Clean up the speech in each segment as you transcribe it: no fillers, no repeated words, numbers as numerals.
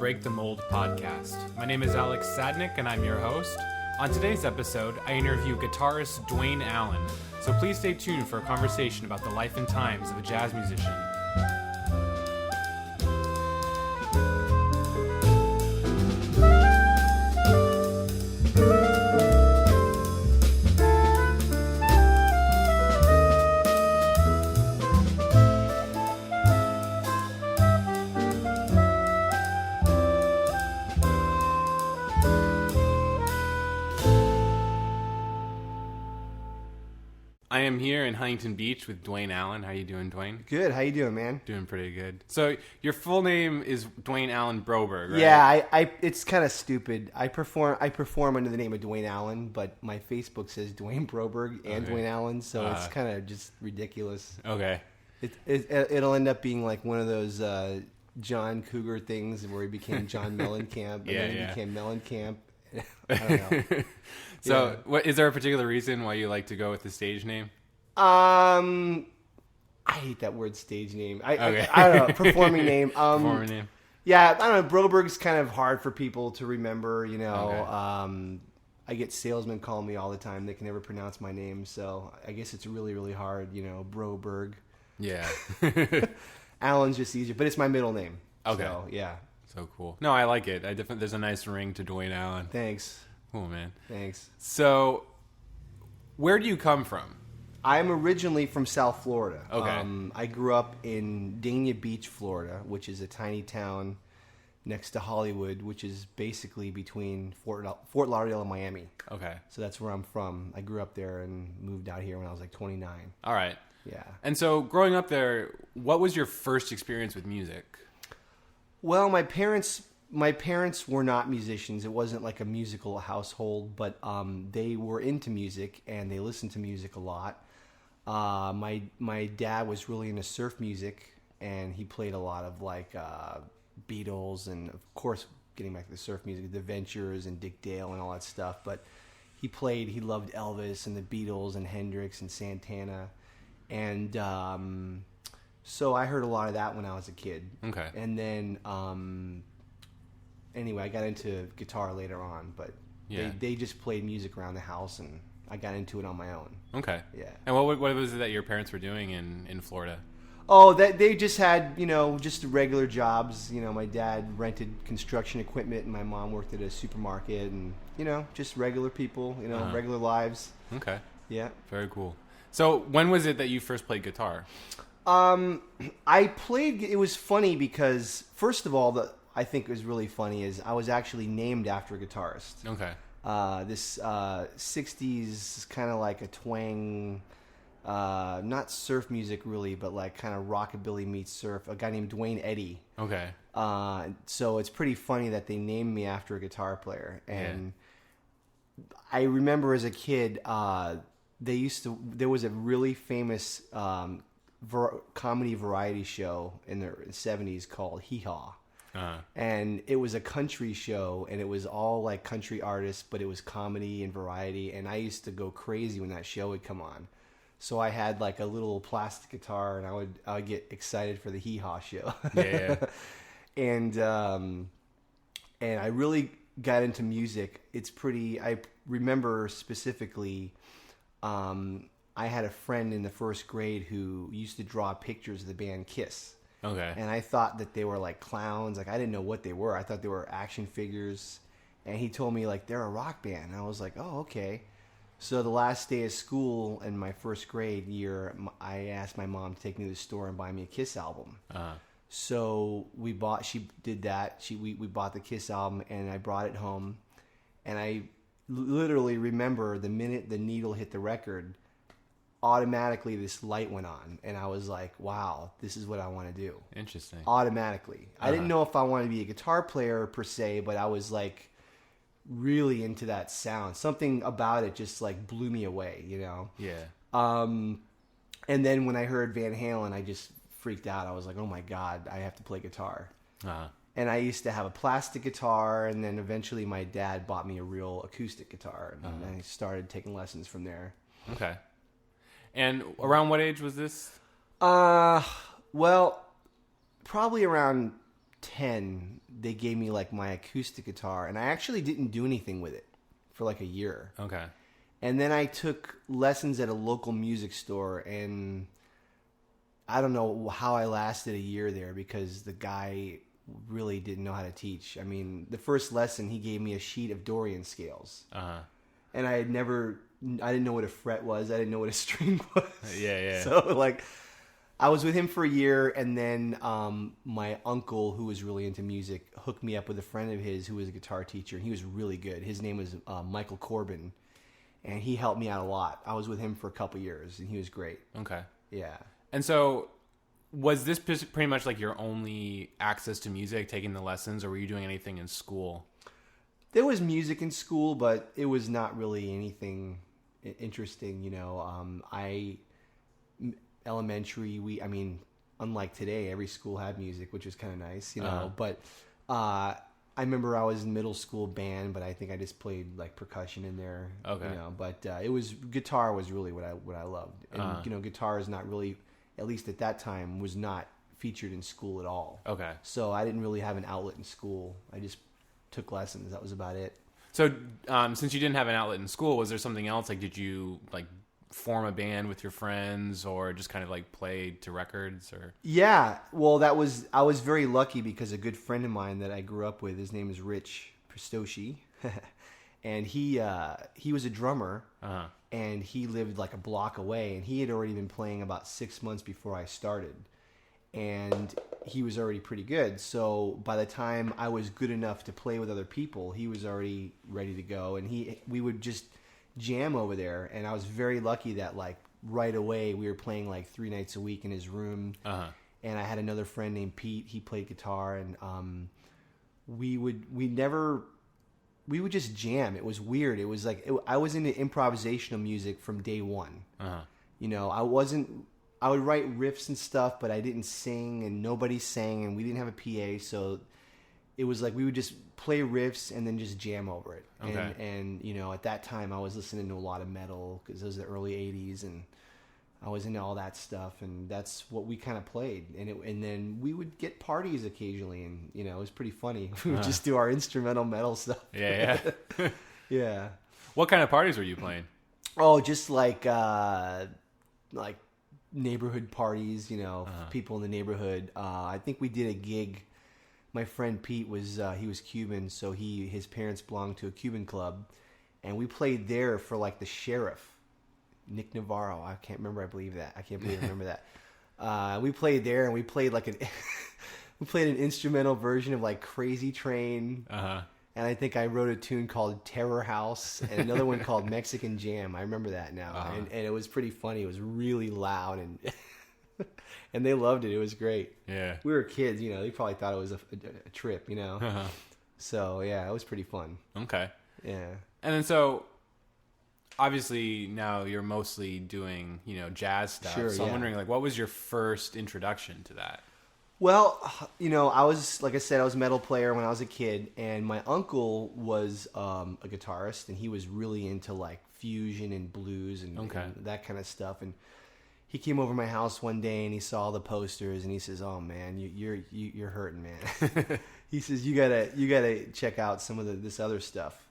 Break the Mold podcast. My name is Alex Sadnick, and I'm your host. On today's episode, I interview guitarist Duane Allen, so please stay tuned for a conversation about the life and times of a jazz musician. I am here in Huntington Beach with Duane Allen. How you doing, Duane? Good. How you doing, man? Doing pretty good. So your full name is Duane Allen Broberg, right? Yeah, I it's kind of stupid. I perform under the name of Duane Allen, but my Facebook says Duane Broberg and Duane Allen, so it's kind of just ridiculous. Okay. It'll end up being like one of those John Cougar things where he became John Mellencamp, and then he became Mellencamp. I don't know. So, what is there a particular reason why you like to go with the stage name? I hate that word, stage name. I don't know, performing name. Performing name. Yeah, I don't know. Broberg's kind of hard for people to remember. You know, Okay. I get salesmen calling me all the time. They can never pronounce my name, so I guess it's really, really hard. You know, Broberg. Yeah. Allen's just easier, but it's my middle name. Okay. So, yeah. So cool. No, I like it. There's a nice ring to Duane Allen. Thanks. Cool, man. Thanks. So, where do you come from? I'm originally from South Florida. Okay. I grew up in Dania Beach, Florida, which is a tiny town next to Hollywood, which is basically between Fort Lauderdale and Miami. Okay. So that's where I'm from. I grew up there and moved out here when I was like 29. All right. Yeah. And so, growing up there, what was your first experience with music? Well, my parents were not musicians. It wasn't like a musical household, but they were into music and they listened to music a lot. My dad was really into surf music, and he played a lot of like Beatles, and of course, getting back to the surf music, the Ventures and Dick Dale and all that stuff. But he loved Elvis and the Beatles and Hendrix and Santana, and so I heard a lot of that when I was a kid. Okay. And then anyway, I got into guitar later on, but they just played music around the house, and I got into it on my own. Okay. Yeah. And what was it that your parents were doing in Florida? Oh, they just had, just regular jobs. My dad rented construction equipment, and my mom worked at a supermarket, and, just regular people, regular lives. Okay. Yeah. Very cool. So when was it that you first played guitar? It was funny because, first of all, I think it was really funny is I was actually named after a guitarist. Okay. This 60s kind of like a twang, not surf music really, but like kind of rockabilly meets surf, a guy named Duane Eddy. Okay. So it's pretty funny that they named me after a guitar player. And I remember as a kid, there was a really famous comedy variety show in the 70s called Hee Haw. And it was a country show, and it was all like country artists, but it was comedy and variety, and I used to go crazy when that show would come on. So I had like a little plastic guitar, and I would get excited for the Hee Haw show. Yeah. And I really got into music. I remember specifically, I had a friend in the first grade who used to draw pictures of the band Kiss. Okay. And I thought that they were like clowns. Like, I didn't know what they were. I thought they were action figures. And he told me, like, they're a rock band. And I was like, oh, okay. So the last day of school in my first grade year, I asked my mom to take me to the store and buy me a Kiss album. So she did that. We bought the Kiss album, and I brought it home. And I literally remember the minute the needle hit the record, automatically this light went on, and I was like, wow, this is what I want to do. Interesting. Automatically. I didn't know if I wanted to be a guitar player per se, but I was like really into that sound. Something about it just like blew me away, Yeah. And then when I heard Van Halen, I just freaked out. I was like, oh my God, I have to play guitar. And I used to have a plastic guitar, and then eventually my dad bought me a real acoustic guitar, and I started taking lessons from there. Okay. And around what age was this? Well, probably around 10, they gave me like my acoustic guitar, and I actually didn't do anything with it for like a year. Okay. And then I took lessons at a local music store, and I don't know how I lasted a year there because the guy really didn't know how to teach. I mean, the first lesson, he gave me a sheet of Dorian scales. Uh-huh. And I didn't know what a fret was. I didn't know what a string was. Yeah. So, like, I was with him for a year, and then my uncle, who was really into music, hooked me up with a friend of his who was a guitar teacher, and he was really good. His name was Michael Corbin, and he helped me out a lot. I was with him for a couple years, and he was great. Okay. Yeah. And so, was this pretty much like your only access to music, taking the lessons, or were you doing anything in school? There was music in school, but it was not really anything interesting, you know. Elementary, unlike today, every school had music, which was kind of nice, you know. Uh-huh. But I remember I was in middle school band, but I think I just played like percussion in there. Okay. You know, but guitar was really what I loved, and you know, guitar is not really, at least at that time, was not featured in school at all. Okay. So I didn't really have an outlet in school. I just took lessons. That was about it. So since you didn't have an outlet in school, was there something else? Like, did you like form a band with your friends, or just kind of like play to records? Or yeah, well, I was very lucky because a good friend of mine that I grew up with, his name is Rich Pristoshi, and he was a drummer, uh-huh. And he lived like a block away, and he had already been playing about 6 months before I started, and he was already pretty good. So by the time I was good enough to play with other people, he was already ready to go, and we would just jam over there. And I was very lucky that like right away we were playing like 3 nights a week in his room. Uh-huh. And I had another friend named Pete. He played guitar, and we would just jam. It was weird. It was like I was into improvisational music from day one. Uh-huh. You know, I would write riffs and stuff, but I didn't sing, and nobody sang, and we didn't have a PA, so it was like we would just play riffs and then just jam over it. Okay. And you know, at that time I was listening to a lot of metal because it was the early 80s, and I was into all that stuff, and that's what we kind of played. And then we would get parties occasionally, and you know, it was pretty funny. We would just do our instrumental metal stuff. Yeah. Yeah. What kind of parties were you playing? Oh, just like neighborhood parties, you know, uh-huh. People in the neighborhood. I think we did a gig. My friend Pete was he was Cuban, so his parents belonged to a Cuban club, and we played there for like the sheriff, Nick Navarro. I can't believe I remember that. We played there, and we played like we played an instrumental version of like Crazy Train. Uh-huh. And I think I wrote a tune called Terror House and another one called Mexican Jam. I remember that now. Uh-huh. And it was pretty funny. It was really loud, and and they loved it. It was great. Yeah. We were kids, you know. They probably thought it was a trip, you know. Uh-huh. So, yeah, it was pretty fun. Okay. Yeah. And then so, obviously, now you're mostly doing, you know, jazz stuff. Sure, so I'm wondering, like, what was your first introduction to that? Well, you know, I was a metal player when I was a kid, and my uncle was a guitarist, and he was really into like fusion and blues and that kind of stuff. And he came over my house one day, and he saw the posters, and he says, "Oh man, you're hurting, man." He says, "You gotta check out some of this other stuff."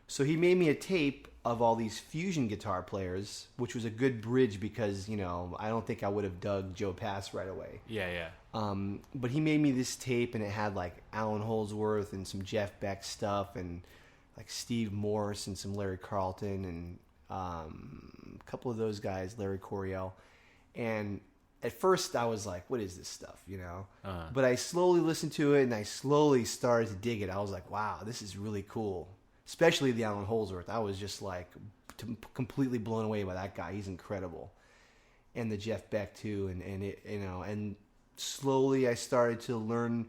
So he made me a tape of all these fusion guitar players, which was a good bridge because, you know, I don't think I would have dug Joe Pass right away. Yeah. But he made me this tape, and it had like Alan Holdsworth and some Jeff Beck stuff, and like Steve Morse and some Larry Carlton and a couple of those guys, Larry Coryell. And at first I was like, what is this stuff, you know? Uh-huh. But I slowly listened to it, and I slowly started to dig it. I was like, wow, this is really cool. Especially the Alan Holdsworth. I was just like completely blown away by that guy. He's incredible. And the Jeff Beck too. And it, you know, and slowly I started to learn.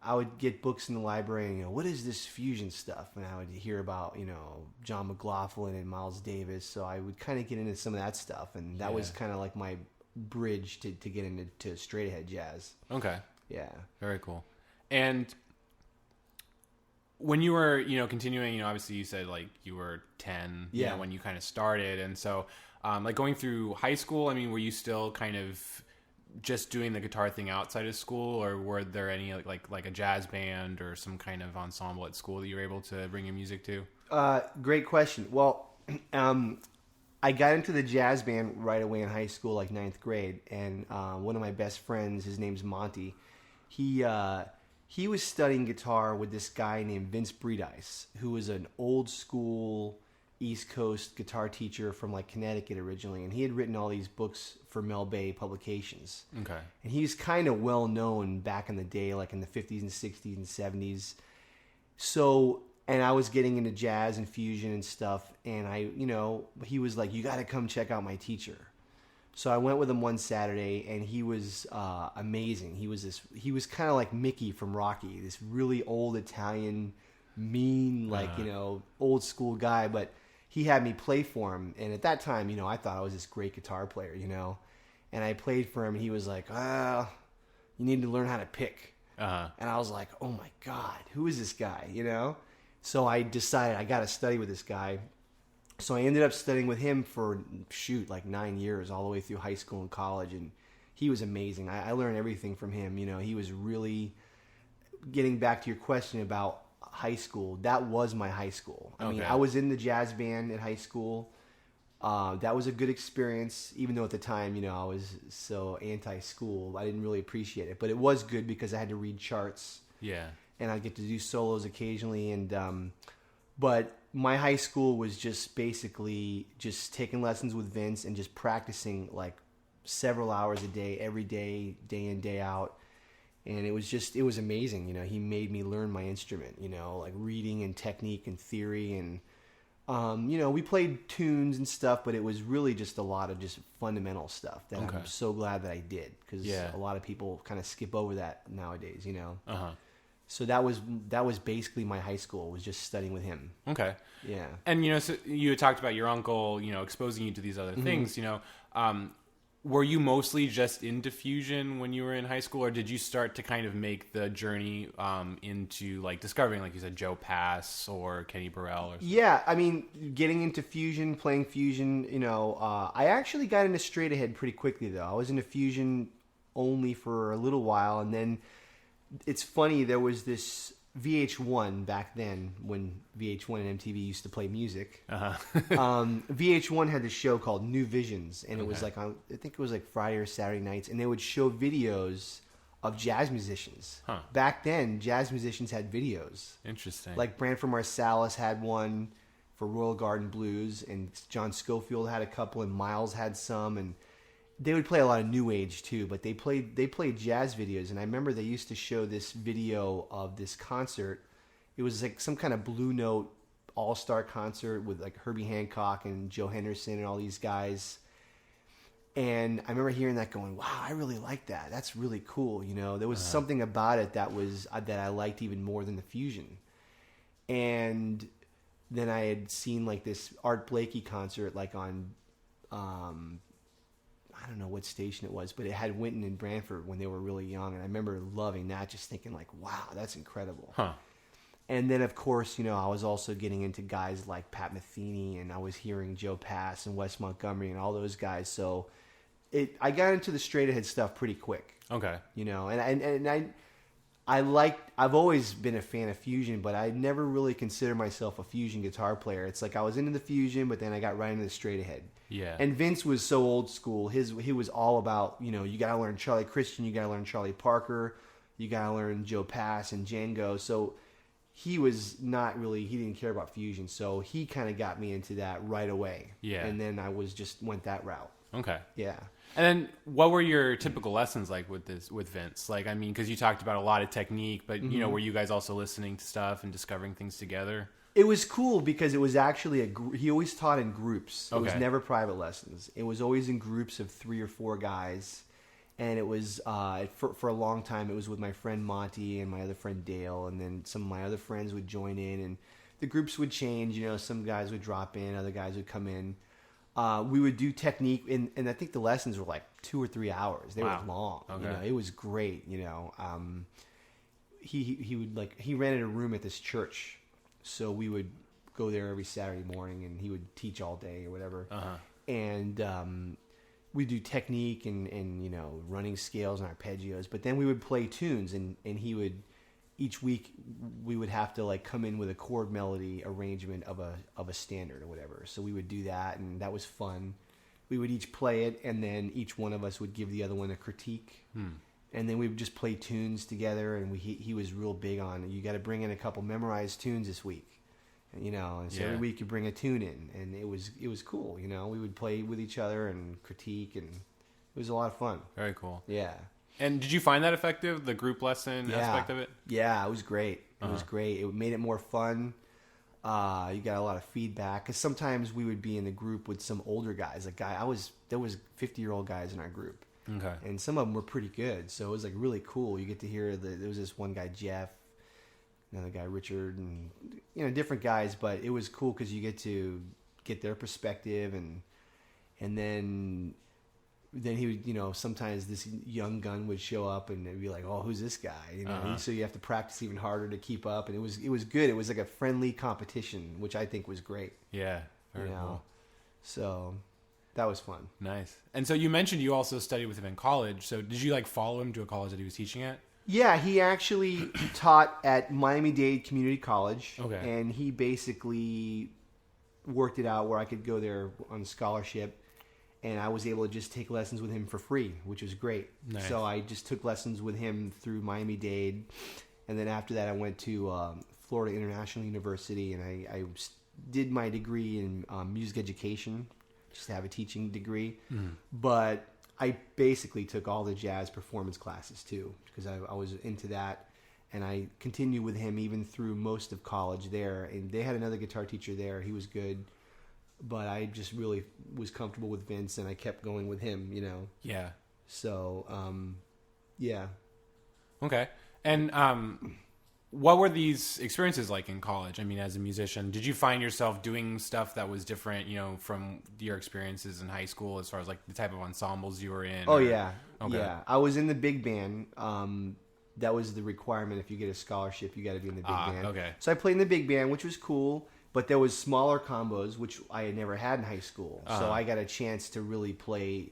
I would get books in the library and, you know, what is this fusion stuff? And I would hear about, you know, John McLaughlin and Miles Davis. So I would kind of get into some of that stuff. And that was kind of like my bridge to get into straight ahead jazz. Okay. Yeah. Very cool. And when you were, you know, continuing, you know, obviously you said like you were 10, you know, when you kind of started. And so, like going through high school, I mean, were you still kind of just doing the guitar thing outside of school, or were there any like a jazz band or some kind of ensemble at school that you were able to bring your music to? Great question. Well, I got into the jazz band right away in high school, like 9th grade, and one of my best friends, his name's Monty, he was studying guitar with this guy named Vince Breedice, who was an old school East Coast guitar teacher from like Connecticut originally, and he had written all these books for Mel Bay Publications. Okay. And he's kind of well known back in the day, like in the 50s and 60s and 70s. So, and I was getting into jazz and fusion and stuff, and he was like, you got to come check out my teacher. So I went with him one Saturday, and he was amazing. He was kind of like Mickey from Rocky, this really old Italian, mean, old school guy, but he had me play for him. And at that time, I thought I was this great guitar player, and I played for him, and he was like, you need to learn how to pick. And I was like, oh my God, who is this guy, So I decided I got to study with this guy. So I ended up studying with him for, like 9 years, all the way through high school and college. And he was amazing. I learned everything from him. He was really, getting back to your question about high school, that was my high school. I mean, I was in the jazz band at high school. That was a good experience, even though at the time, I was so anti-school. I didn't really appreciate it. But it was good because I had to read charts. Yeah. And I'd get to do solos occasionally. And but my high school was just basically just taking lessons with Vince and just practicing like several hours a day, every day, day in, day out. And it was amazing. He made me learn my instrument, like reading and technique and theory. And, we played tunes and stuff, but it was really just a lot of just fundamental stuff that I'm so glad that I did, because a lot of people kind of skip over that nowadays, So that was basically my high school, was just studying with him. Okay. Yeah. And, so you had talked about your uncle, exposing you to these other things, were you mostly just into fusion when you were in high school, or did you start to kind of make the journey into like discovering, like you said, Joe Pass or Kenny Burrell? Or something? Yeah, I mean, getting into fusion, playing fusion, I actually got into straight ahead pretty quickly, though. I was into fusion only for a little while, and then it's funny, there was this VH1 back then, when VH1 and MTV used to play music. VH1 had this show called New Visions, and it was like on, I think it was like Friday or Saturday nights, and they would show videos of jazz musicians. Back then, jazz musicians had videos. Interesting. Like Branford Marsalis had one for Royal Garden Blues, and John Schofield had a couple, and Miles had some, and they would play a lot of new age too, but they played jazz videos. And I remember they used to show this video of this concert. It was like some kind of Blue Note all-star concert with like Herbie Hancock and Joe Henderson and all these guys. And I remember hearing that, going, wow, I really like that. That's really cool. There was something about it that I liked even more than the fusion. And then I had seen like this Art Blakey concert, like on, I don't know what station it was, but it had Winton and Branford when they were really young. And I remember loving that, just thinking like, wow, that's incredible. And then, of course, I was also getting into guys like Pat Metheny, and I was hearing Joe Pass and Wes Montgomery and all those guys. So I got into the straight ahead stuff pretty quick. Okay. And I've always been a fan of fusion, but I never really considered myself a fusion guitar player. It's like I was into the fusion, but then I got right into the straight ahead. Yeah. And Vince was so old school. He was all about, you got to learn Charlie Christian, you got to learn Charlie Parker, you got to learn Joe Pass and Django. So he didn't care about fusion. So he kind of got me into that right away. Yeah. And then I went that route. Okay. Yeah. And then what were your typical lessons like with Vince? Like, I mean, because you talked about a lot of technique, but, were you guys also listening to stuff and discovering things together? It was cool because it was actually he always taught in groups. It was never private lessons. It was always in groups of 3 or 4 guys. And it was, for a long time, it was with my friend Monty and my other friend Dale. And then some of my other friends would join in, and the groups would change. Some guys would drop in, other guys would come in. We would do technique, and I think the lessons were like 2 or 3 hours. They were long. Okay. It was great. He rented a room at this church, so we would go there every Saturday morning, and he would teach all day or whatever. And we do technique and running scales and arpeggios, but then we would play tunes, and he would, each week we would have to like come in with a chord melody arrangement of a standard or whatever. So we would do that, and that was fun. We would each play it, and then each one of us would give the other one a critique. And then we would just play tunes together, and he was real big on, you got to bring in a couple memorized tunes this week. And so every week you bring a tune in, and it was cool. We would play with each other and critique, and it was a lot of fun. Very cool. Yeah. And did you find that effective, the group lesson aspect of it? Yeah, it was great. It was great. It made it more fun. You got a lot of feedback, because sometimes we would be in the group with some older guys. There was 50-year-old guys in our group. Okay. And some of them were pretty good, so it was like really cool. You get to hear there was this one guy, Jeff, another guy, Richard, and different guys, but it was cool because you get to get their perspective, and then he would, sometimes this young gun would show up and it'd be like, oh, who's this guy? So you have to practice even harder to keep up, and it was good. It was like a friendly competition, which I think was great. Yeah, very cool. So that was fun. Nice. And so you mentioned you also studied with him in college. So did you follow him to a college that he was teaching at? Yeah, he actually taught at Miami-Dade Community College. Okay. And he basically worked it out where I could go there on scholarship, and I was able to just take lessons with him for free, which was great. Nice. So I just took lessons with him through Miami-Dade, and then after that I went to Florida International University, and I did my degree in music education, just to have a teaching degree. But I basically took all the jazz performance classes too, because I was into that, and I continued with him even through most of college there. And they had another guitar teacher there; he was good, but I just really was comfortable with Vince, and I kept going with him. Yeah. So, yeah. Okay. And what were these experiences like in college? I mean, as a musician, did you find yourself doing stuff that was different, from your experiences in high school, as far as the type of ensembles you were in? Oh, yeah. Okay. Yeah. I was in the big band. That was the requirement. If you get a scholarship, you got to be in the big band. Okay. So I played in the big band, which was cool, but there was smaller combos, which I had never had in high school. So I got a chance to really play,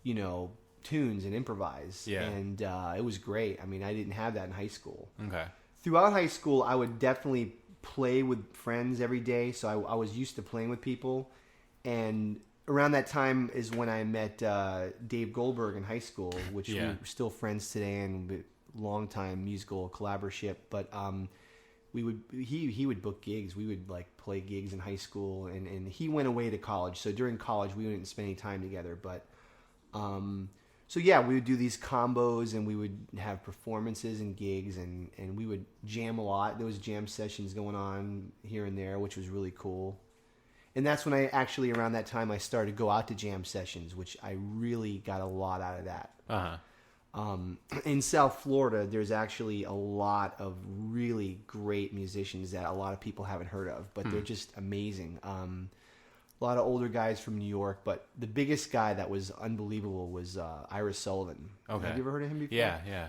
tunes and improvise. Yeah. And it was great. I mean, I didn't have that in high school. Okay. Throughout high school, I would definitely play with friends every day, so I was used to playing with people. And around that time is when I met Dave Goldberg in high school, which we're still friends today and long-time musical collaboration. But he would book gigs. We would play gigs in high school, and he went away to college. So during college, we didn't spend any time together. But so yeah, we would do these combos, and we would have performances and gigs, and we would jam a lot. There was jam sessions going on here and there, which was really cool. And that's when around that time, I started to go out to jam sessions, which I really got a lot out of that. In South Florida, there's actually a lot of really great musicians that a lot of people haven't heard of, but they're just amazing. A lot of older guys from New York, but the biggest guy that was unbelievable was Ira Sullivan. Okay. Have you ever heard of him before?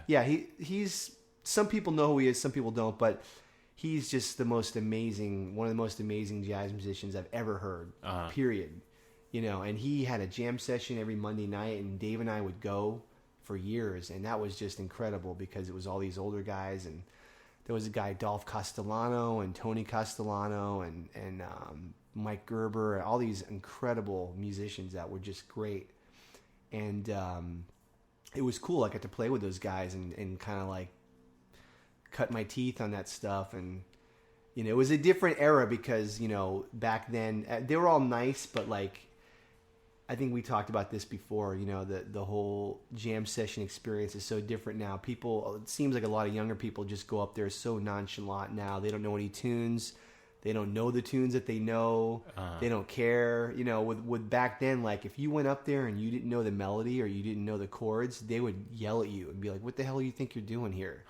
Yeah. He's some people know who he is, some people don't, but he's just one of the most amazing jazz musicians I've ever heard. Period. And he had a jam session every Monday night, and Dave and I would go for years, and that was just incredible because it was all these older guys, and there was a guy, Dolph Castellano and Tony Castellano and Mike Gerber, all these incredible musicians that were just great. And it was cool. I got to play with those guys and kind of cut my teeth on that stuff. And, it was a different era because, back then they were all nice, but I think we talked about this before, the whole jam session experience is so different now. It seems like a lot of younger people just go up there so nonchalant now. They don't know any tunes. They don't know the tunes that they know. They don't care. With back then, if you went up there and you didn't know the melody or you didn't know the chords, they would yell at you and be like, "What the hell do you think you're doing here?"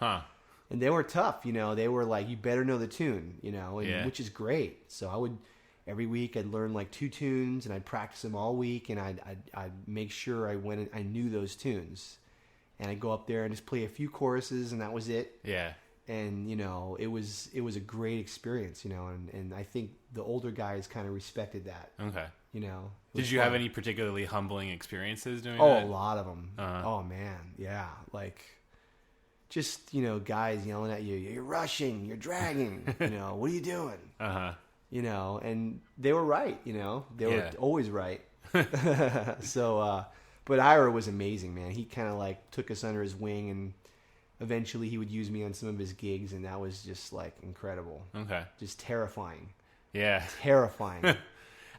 And they were tough. They were like, "You better know the tune," which is great. So every week I'd learn 2 tunes and I'd practice them all week, and I'd make sure I knew those tunes, and I'd go up there and just play a few choruses, and that was it. Yeah. And it was a great experience, and I think the older guys kind of respected that. Okay. You know. Did you have any particularly humbling experiences doing that? Oh, a lot of them. Oh man, yeah. Like, just guys yelling at you. You're rushing. You're dragging. What are you doing? And they were right. They were always right. So, but Ira was amazing, man. He kind of like took us under his wing, and eventually he would use me on some of his gigs, and that was just like incredible. Okay. Just terrifying. Yeah. Terrifying.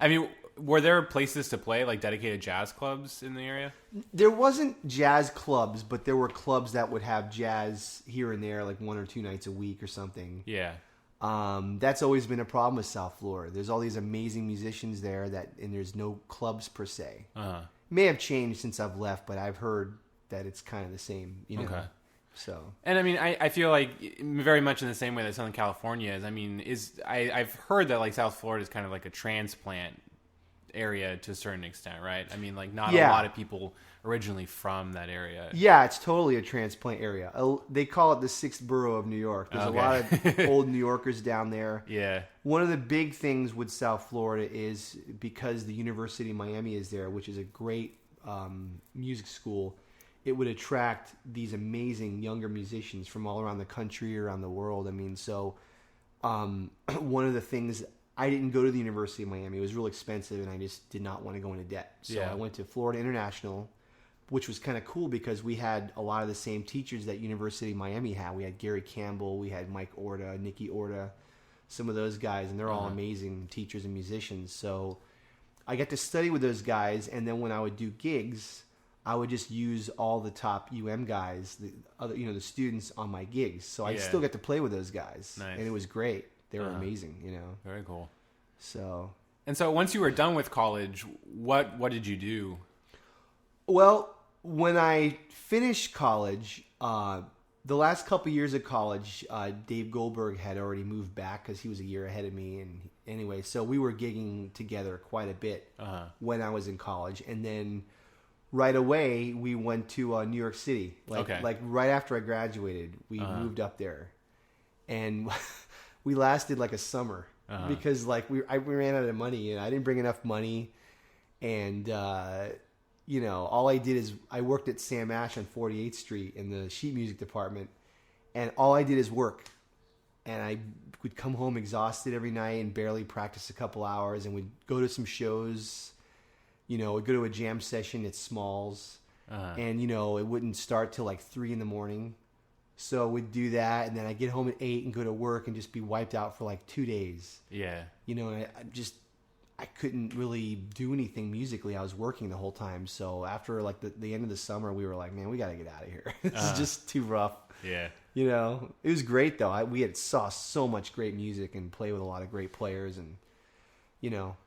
I mean, were there places to play, like dedicated jazz clubs in the area? There wasn't jazz clubs, but there were clubs that would have jazz here and there, like 1 or 2 nights a week or something. Yeah. That's always been a problem with South Florida. There's all these amazing musicians there and there's no clubs per se. It may have changed since I've left, but I've heard that it's kind of the same, Okay. So, and I mean, I feel like very much in the same way that Southern California is. I mean, I've heard that like South Florida is kind of like a transplant area to a certain extent, right? I mean, like not a lot of people originally from that area. Yeah, it's totally a transplant area. They call it the 6th borough of New York. There's a lot of old New Yorkers down there. Yeah. One of the big things with South Florida is because the University of Miami is there, which is a great music school. It would attract these amazing younger musicians from all around the country, around the world. I mean, so one of the things, I didn't go to the University of Miami. It was real expensive, and I just did not want to go into debt. So I went to Florida International, which was kind of cool because we had a lot of the same teachers that University of Miami had. We had Gary Campbell, we had Mike Orta, Nicky Orta, some of those guys, and they're all amazing teachers and musicians. So I got to study with those guys, and then when I would do gigs, I would just use all the top guys, the students on my gigs. So I still got to play with those guys, and it was great. They were amazing, Very cool. So once you were done with college, what did you do? Well, when I finished college, the last couple years of college, Dave Goldberg had already moved back because he was a year ahead of me. And anyway, so we were gigging together quite a bit when I was in college, and then right away we went to New York City. Like right after I graduated, we moved up there, and we lasted like a summer because like we ran out of money, and I didn't bring enough money, and all I did is I worked at Sam Ash on 48th Street in the sheet music department, and all I did is work, and I would come home exhausted every night and barely practice a couple hours, and we'd go to some shows. We'd go to a jam session at Smalls, and it wouldn't start till like 3 a.m. So we'd do that, and then I'd get home at 8 and go to work and just be wiped out for like 2 days. Yeah. And I couldn't really do anything musically. I was working the whole time. So after like the end of the summer, we were like, man, we got to get out of here. This is just too rough. Yeah. It was great though. We saw so much great music and play with a lot of great players, and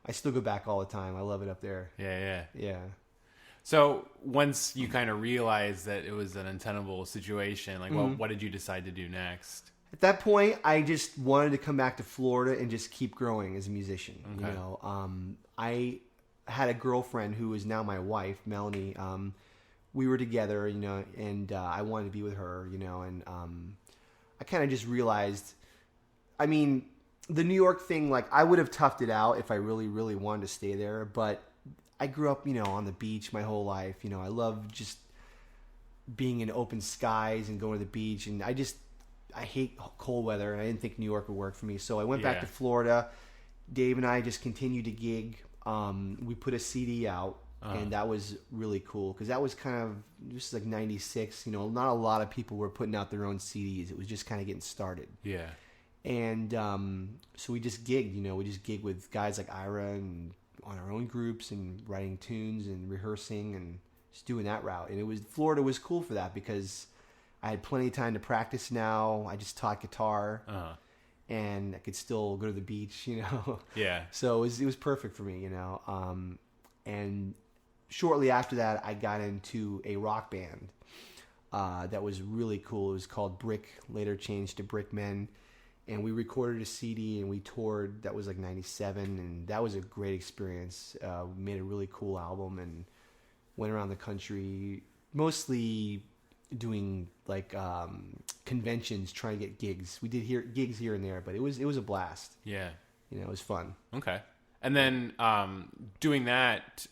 I still go back all the time. I love it up there. Yeah. So once you kind of realized that it was an untenable situation, like what did you decide to do next? At that point, I just wanted to come back to Florida and just keep growing as a musician. Okay. I had a girlfriend who is now my wife, Melanie. We were together, and I wanted to be with her, and I kind of just realized, I mean, the New York thing, like I would have toughed it out if I really, really wanted to stay there, but I grew up, on the beach my whole life. I love just being in open skies and going to the beach, and I hate cold weather, and I didn't think New York would work for me. So I went back to Florida. Dave and I just continued to gig. We put a CD out, and that was really cool because that was kind of just like 96. Not a lot of people were putting out their own CDs. It was just kind of getting started. Yeah. And so we just gigged. We just gigged with guys like Ira and on our own groups and writing tunes and rehearsing and just doing that route. And Florida was cool for that because I had plenty of time to practice now. I just taught guitar, and I could still go to the beach, Yeah. So it was perfect for me, And shortly after that, I got into a rock band that was really cool. It was called Brick, later changed to Brick Men. And we recorded a CD and we toured. That was like 97, and that was a great experience. We made a really cool album and went around the country, mostly doing like conventions, trying to get gigs. We did gigs here and there, but it was a blast. Yeah, it was fun. Okay. And then doing that,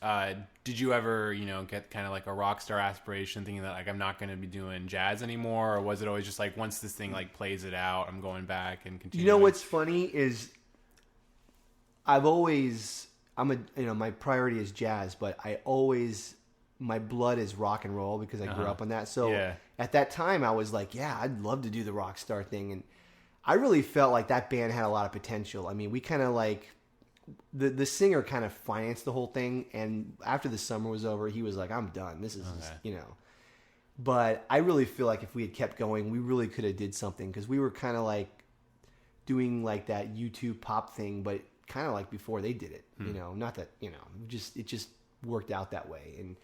did you ever, get kind of like a rock star aspiration, thinking that like I'm not going to be doing jazz anymore, or was it always just like once this thing like plays it out, I'm going back and continuing? You know what's funny is my priority is jazz, but my blood is rock and roll because I grew up on that. So at that time I was like, yeah, I'd love to do the rock star thing. And I really felt like that band had a lot of potential. I mean, we kind of like, the singer kind of financed the whole thing. And after the summer was over, he was like, I'm done. This is, but I really feel like if we had kept going, we really could have did something. Cause we were kind of like doing like that YouTube pop thing, but kind of like before they did it, not that, it just worked out that way.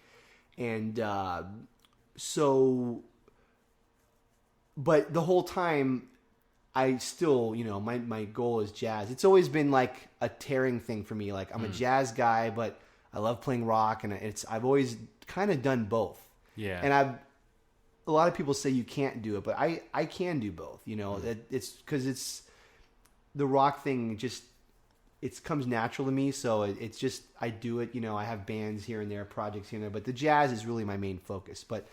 So, but the whole time I still, my goal is jazz. It's always been like a tearing thing for me. Like I'm a jazz guy, but I love playing rock, and I've always kind of done both. Yeah. And a lot of people say you can't do it, but I can do both. It's because it's the rock thing. It comes natural to me, so it's just I do it. I have bands here and there, projects here and there, but the jazz is really my main focus. But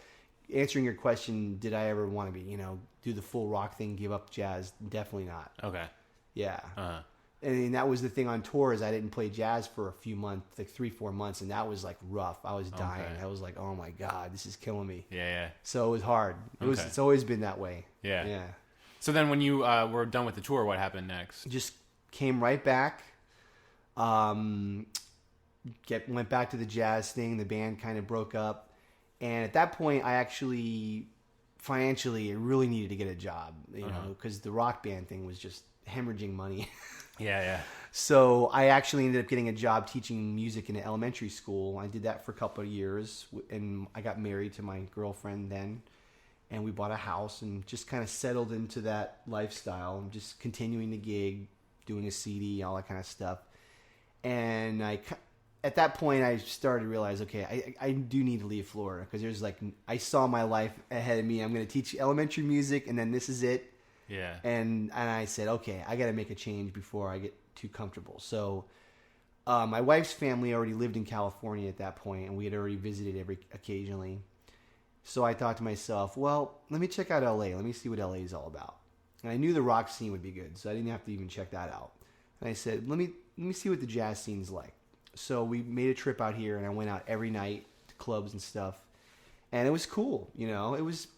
answering your question, did I ever want to be, do the full rock thing, give up jazz? Definitely not. Okay. Yeah. Uh-huh. And that was the thing on tour is I didn't play jazz for a few months, like 3-4 months, and that was like rough. I was dying. Okay. I was like, oh my God, this is killing me. Yeah. So it was hard. It's always been that way. Yeah. Yeah. So then when you were done with the tour, what happened next? Just came right back. Went back to the jazz thing. The band kind of broke up. And at that point, I actually, financially, I really needed to get a job, because the rock band thing was just hemorrhaging money. Yeah. So I actually ended up getting a job teaching music in an elementary school. I did that for a couple of years, and I got married to my girlfriend then, and we bought a house and just kind of settled into that lifestyle, and just continuing to gig, doing a CD, all that kind of stuff. And at that point, I started to realize, okay, I do need to leave Florida, because there's like, I saw my life ahead of me. I'm going to teach elementary music, and then this is it. Yeah. And I said, okay, I got to make a change before I get too comfortable. So my wife's family already lived in California at that point, and we had already visited occasionally. So I thought to myself, well, let me check out LA. Let me see what LA is all about. And I knew the rock scene would be good, so I didn't have to even check that out. And I said, let me see what the jazz scene's like. So we made a trip out here, and I went out every night to clubs and stuff. And it was cool, It was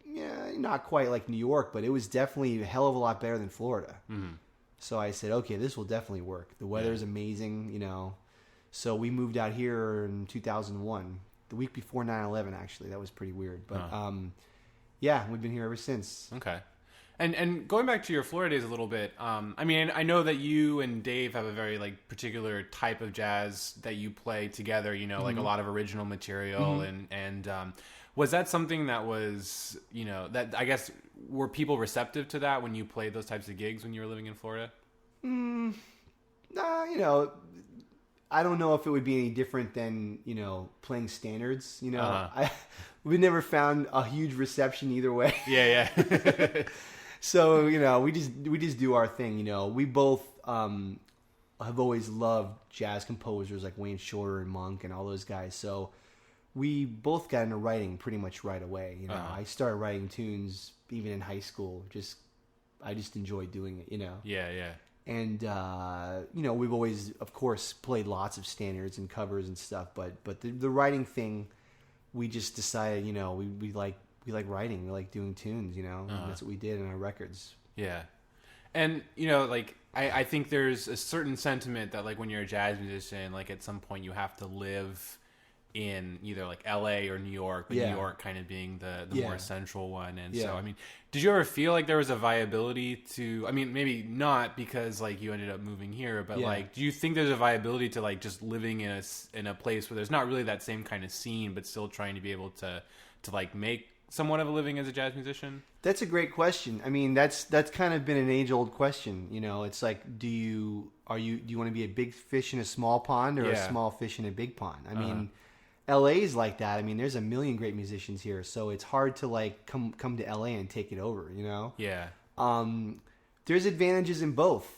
not quite like New York, but it was definitely a hell of a lot better than Florida. Mm-hmm. So I said, okay, this will definitely work. The weather is amazing, So we moved out here in 2001, the week before 9/11, actually. That was pretty weird. But, we've been here ever since. Okay. And going back to your Florida days a little bit, I mean, I know that you and Dave have a very like particular type of jazz that you play together. Like a lot of original material, and was that something that was that I guess were people receptive to that when you played those types of gigs when you were living in Florida? Nah, I don't know if it would be any different than playing standards. We never found a huge reception either way. Yeah. So, we just do our thing, We both have always loved jazz composers like Wayne Shorter and Monk and all those guys. So we both got into writing pretty much right away. I started writing tunes even in high school. I just enjoyed doing it, Yeah. And, we've always, of course, played lots of standards and covers and stuff. But the writing thing, we just decided, we like writing. We like doing tunes, and that's what we did in our records. Yeah. And, I think there's a certain sentiment that, like, when you're a jazz musician, like, at some point you have to live in either, like, L.A. or New York, but New York kind of being the more central one. And so, I mean, did you ever feel like there was a viability to, I mean, maybe not because, like, you ended up moving here, but, like, do you think there's a viability to, like, just living in a place where there's not really that same kind of scene, but still trying to be able to like, make somewhat of a living as a jazz musician? That's a great question. I mean, that's kind of been an age-old question. It's like, do you want to be a big fish in a small pond or a small fish in a big pond? I mean, LA is like that. I mean, there's a million great musicians here, so it's hard to like come to LA and take it over. Yeah. There's advantages in both.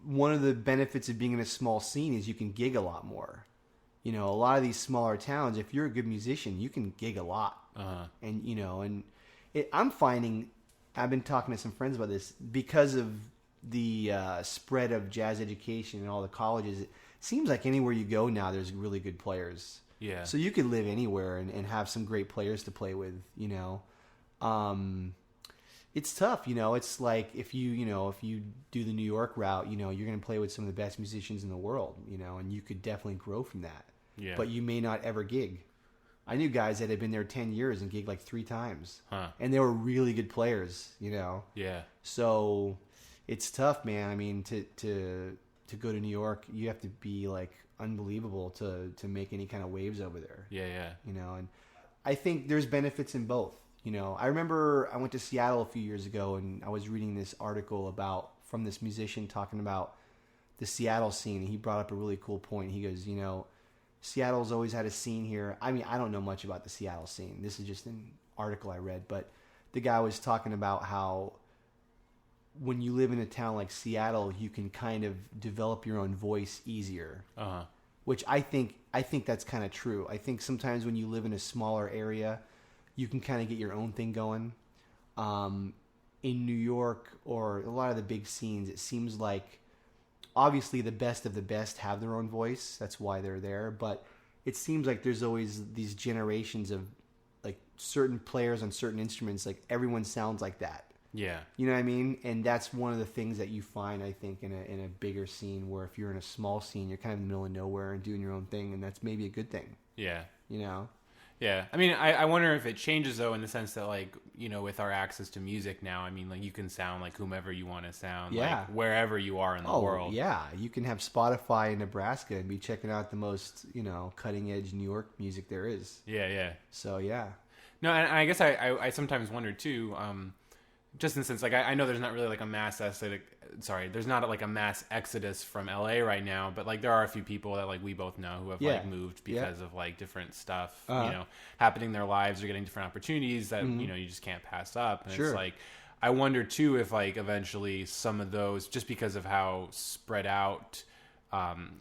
one of the benefits of being in a small scene is you can gig a lot more. You know, a lot of these smaller towns, if you're a good musician, you can gig a lot. And, you know, I'm finding, I've been talking to some friends about this, because of the spread of jazz education in all the colleges, it seems like anywhere you go now, there's really good players. Yeah. So you could live anywhere and have some great players to play with, you know. It's tough, you know. It's like if you do the New York route, you know, you're going to play with some of the best musicians in the world, you know, and you could definitely grow from that. Yeah. But you may not ever gig. I knew guys that had been there 10 years and gigged like 3 times. And they were really good players, you know. Yeah. So it's tough, man. I mean, to go to New York, you have to be like unbelievable to make any kind of waves over there. Yeah. You know, and I think there's benefits in both. You know, I remember I went to Seattle a few years ago, and I was reading this article from this musician talking about the Seattle scene. And he brought up a really cool point. He goes, you know, Seattle's always had a scene here. I mean, I don't know much about the Seattle scene. This is just an article I read, but the guy was talking about how when you live in a town like Seattle, you can kind of develop your own voice easier. Which I think that's kind of true. I think sometimes when you live in a smaller area, you can kind of get your own thing going. In New York or a lot of the big scenes, it seems like obviously the best of the best have their own voice. That's why they're there. But it seems like there's always these generations of like certain players on certain instruments. Like everyone sounds like that. Yeah. You know what I mean? And that's one of the things that you find, I think, in a bigger scene, where if you're in a small scene, you're kind of in the middle of nowhere and doing your own thing, and that's maybe a good thing. Yeah. You know? Yeah. I mean, I wonder if it changes, though, in the sense that, like, you know, with our access to music now, I mean, like, you can sound like whomever you want to sound, like, wherever you are in the world. Yeah. You can have Spotify in Nebraska and be checking out the most, you know, cutting-edge New York music there is. Yeah. So, yeah. No, and I guess I sometimes wonder, too, just in the sense, like, I know there's not really, like, there's not, like, a mass exodus from LA right now, but, like, there are a few people that, like, we both know who have, like, moved because of, like, different stuff, you know, happening in their lives or getting different opportunities that, you know, you just can't pass up. And it's, like, I wonder, too, if, like, eventually some of those, just because of how spread out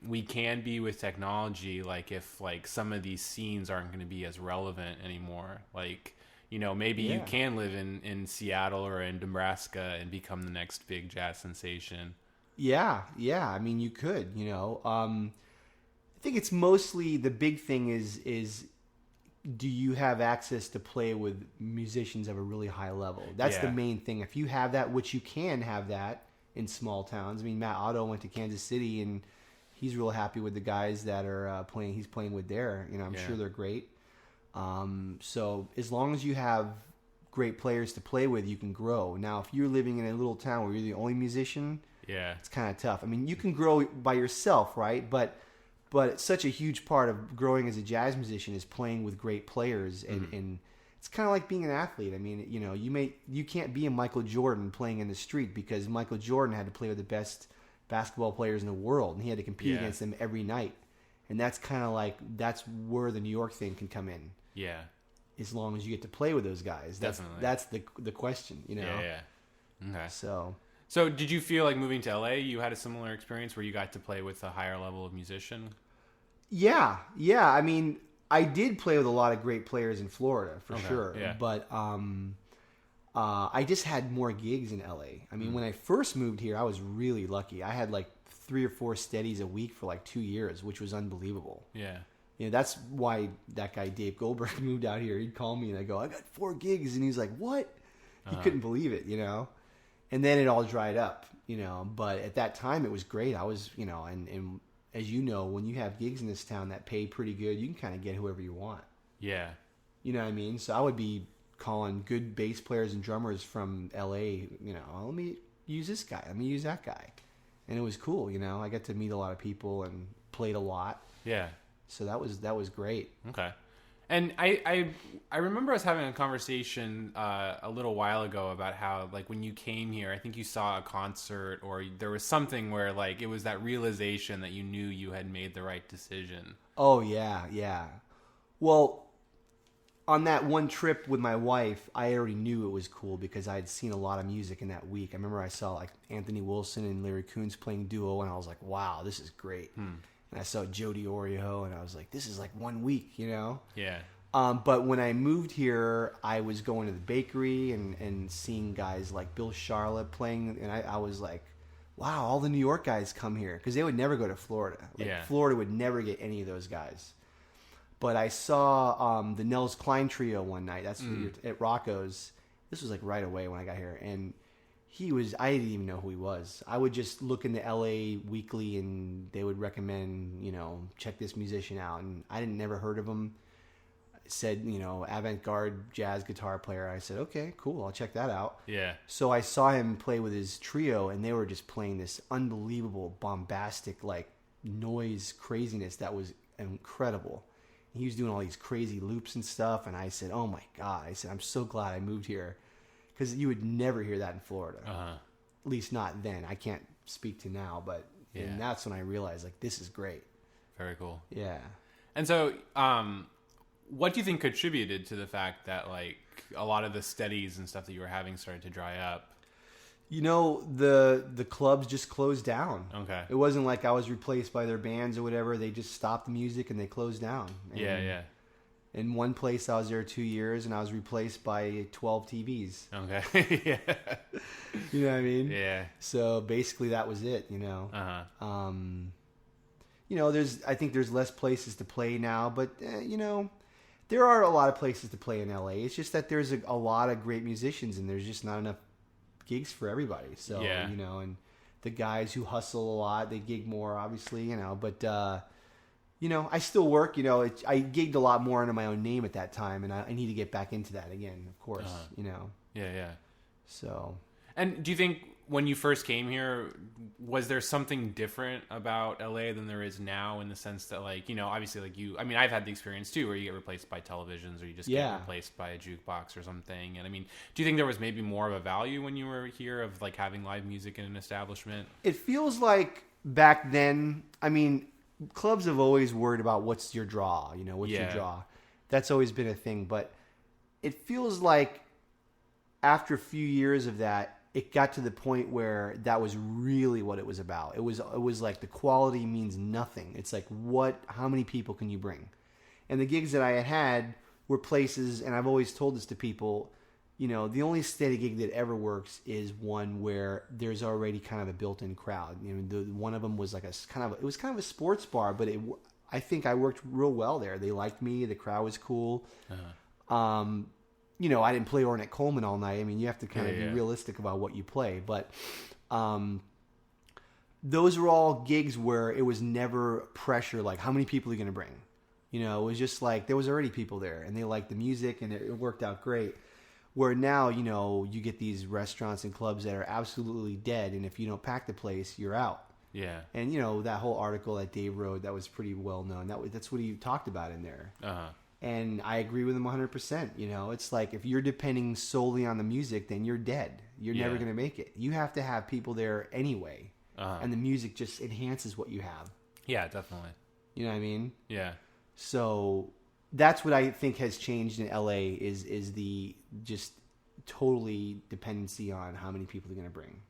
we can be with technology, like, if, like, some of these scenes aren't going to be as relevant anymore, like, you know, maybe you can live in Seattle or in Nebraska and become the next big jazz sensation. Yeah. I mean, you could, you know. I think it's mostly the big thing is do you have access to play with musicians of a really high level? That's the main thing. If you have that, which you can have that in small towns. I mean, Matt Otto went to Kansas City, and he's real happy with the guys that are he's playing with there. You know, I'm sure they're great. So as long as you have great players to play with, you can grow. Now, if you're living in a little town where you're the only musician, it's kind of tough. I mean, you can grow by yourself, right? But such a huge part of growing as a jazz musician is playing with great players, and it's kind of like being an athlete. I mean, you know, you can't be a Michael Jordan playing in the street, because Michael Jordan had to play with the best basketball players in the world, and he had to compete against them every night. And that's kind of like, that's where the New York thing can come in. Yeah. As long as you get to play with those guys. Definitely. That's the question, you know? Yeah. Okay. So did you feel like moving to LA, you had a similar experience where you got to play with a higher level of musician? Yeah. I mean, I did play with a lot of great players in Florida, for sure. Yeah. But I just had more gigs in LA. I mean, when I first moved here, I was really lucky. I had like 3 or 4 steadies a week for like 2 years, which was unbelievable. Yeah. You know, that's why that guy Dave Goldberg moved out here. He'd call me and I go, I got 4 gigs. And he's like, what? He couldn't believe it, you know? And then it all dried up, you know? But at that time, it was great. I was, you know, and as you know, when you have gigs in this town that pay pretty good, you can kind of get whoever you want. Yeah. You know what I mean? So I would be calling good bass players and drummers from LA, you know, let me use this guy. Let me use that guy. And it was cool, you know? I got to meet a lot of people and played a lot. Yeah. So that was great. Okay. And I remember us having a conversation a little while ago about how, like, when you came here, I think you saw a concert or there was something where, like, it was that realization that you knew you had made the right decision. Oh, yeah. Well, on that one trip with my wife, I already knew it was cool because I had seen a lot of music in that week. I remember I saw like Anthony Wilson and Larry Coons playing duo, and I was like, wow, this is great. And I saw Jody Oreo, and I was like, this is like 1 week, you know? Yeah. But when I moved here, I was going to the bakery and seeing guys like Bill Charlotte playing, and I was like, wow, all the New York guys come here because they would never go to Florida. Florida would never get any of those guys. But I saw the Nels Klein Trio one night. That's at Rocco's. This was like right away when I got here. And I didn't even know who he was. I would just look into LA Weekly and they would recommend, check this musician out. And I never heard of him. It said, avant-garde jazz guitar player. I said, okay, cool. I'll check that out. Yeah. So I saw him play with his trio and they were just playing this unbelievable, bombastic, like noise craziness that was incredible. He was doing all these crazy loops and stuff, and I said, "Oh my god!" I said, "I'm so glad I moved here, because you would never hear that in Florida. At least not then. I can't speak to now, but and that's when I realized, like, this is great. Very cool. Yeah. And so, what do you think contributed to the fact that like a lot of the steadies and stuff that you were having started to dry up? The clubs just closed down. Okay. It wasn't like I was replaced by their bands or whatever. They just stopped the music and they closed down. And yeah. In one place, I was there 2 years and I was replaced by 12 TVs. Okay. Yeah. You know what I mean? Yeah. So basically, that was it. I think there's less places to play now, but there are a lot of places to play in LA. It's just that there's a lot of great musicians and there's just not enough gigs for everybody. So, and the guys who hustle a lot, they gig more, obviously, but, I still work, I gigged a lot more under my own name at that time, and I need to get back into that again, of course, Yeah. So. And do you think when you first came here, was there something different about LA than there is now, in the sense that, like, obviously, like I've had the experience too where you get replaced by televisions or you just get replaced by a jukebox or something. And do you think there was maybe more of a value when you were here of like having live music in an establishment? It feels like back then, clubs have always worried about what's your draw, what's your draw. That's always been a thing. But it feels like after a few years of that, it got to the point where that was really what it was about. It was like the quality means nothing. It's like, how many people can you bring? And the gigs that I had were places, and I've always told this to people, the only steady gig that ever works is one where there's already kind of a built-in crowd. One of them was like it was kind of a sports bar, but I think I worked real well there. They liked me. The crowd was cool. I didn't play Ornette Coleman all night. You have to kind of be realistic about what you play. But those were all gigs where it was never pressure, like, how many people are you going to bring? It was just like, there was already people there, and they liked the music, and it worked out great. Where now, you get these restaurants and clubs that are absolutely dead, and if you don't pack the place, you're out. Yeah. And, that whole article that Dave wrote, that was pretty well known. That's what he talked about in there. And I agree with him 100%. It's like, if you're depending solely on the music, then you're dead. You're never going to make it. You have to have people there anyway. And the music just enhances what you have. Yeah, definitely. You know what I mean? Yeah. So that's what I think has changed in LA is the just totally dependency on how many people they're going to bring.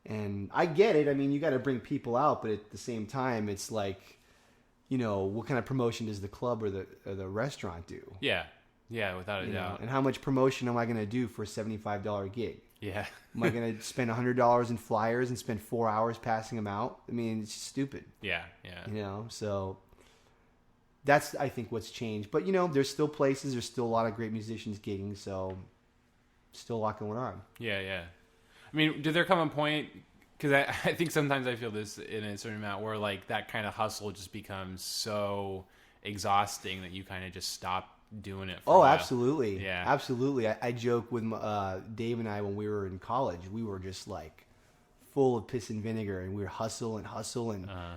And I get it. You got to bring people out, but at the same time, it's like, what kind of promotion does the club or the restaurant do? Yeah. Yeah, without a doubt. And how much promotion am I going to do for a $75 gig? Yeah. Am I going to spend $100 in flyers and spend 4 hours passing them out? It's stupid. Yeah. So that's, I think, what's changed. But, there's still places, there's still a lot of great musicians gigging, so still a lot going on. Yeah. Did there come a point, because I think sometimes I feel this in a certain amount, where like that kind of hustle just becomes so exhausting that you kind of just stop doing it for a while. Absolutely. Yeah. Absolutely. I joke with Dave and I when we were in college, we were just like full of piss and vinegar, and we were hustle and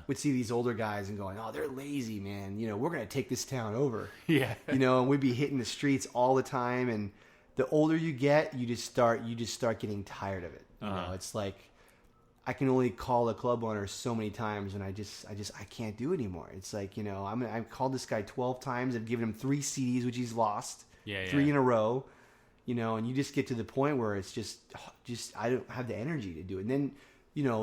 we'd see these older guys and going, oh, they're lazy, man. We're going to take this town over. Yeah. And we'd be hitting the streets all the time. And the older you get, you just start getting tired of it. It's like, I can only call a club owner so many times, and I can't do it anymore. It's like, I've called this guy 12 times. I've given him 3 CDs, which he's lost, 3 in a row, and you just get to the point where it's just I don't have the energy to do it. And then,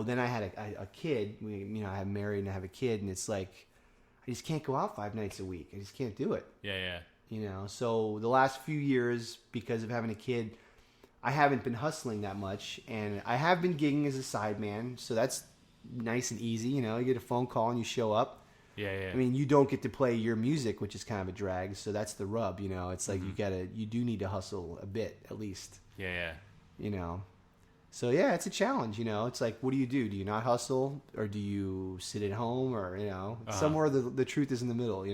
then I had a kid. I'm married and I have a kid, and it's like I just can't go out 5 nights a week. I just can't do it. So the last few years, because of having a kid, I haven't been hustling that much, and I have been gigging as a sideman, so that's nice and easy. You get a phone call and you show up. I mean, you don't get to play your music, which is kind of a drag, so that's the rub. It's like you do need to hustle a bit at least. So it's a challenge. It's like, what do you do? Do you not hustle, or do you sit at home, or somewhere the truth is in the middle.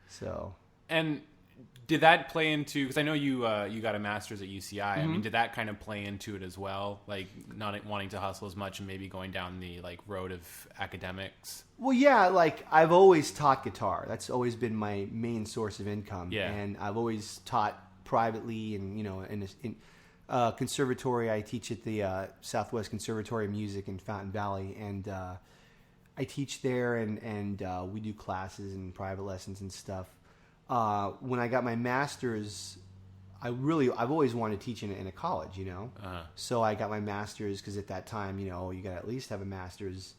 So. And did that play into, because I know you got a master's at UCI. I mean, did that kind of play into it as well? Like not wanting to hustle as much and maybe going down the road of academics? Well, yeah, like I've always taught guitar. That's always been my main source of income. And I've always taught privately, and in conservatory. I teach at the Southwest Conservatory of Music in Fountain Valley, and I teach there, and we do classes and private lessons and stuff. When I got my master's, I've always wanted to teach in a college, So I got my master's because at that time, you got to at least have a master's.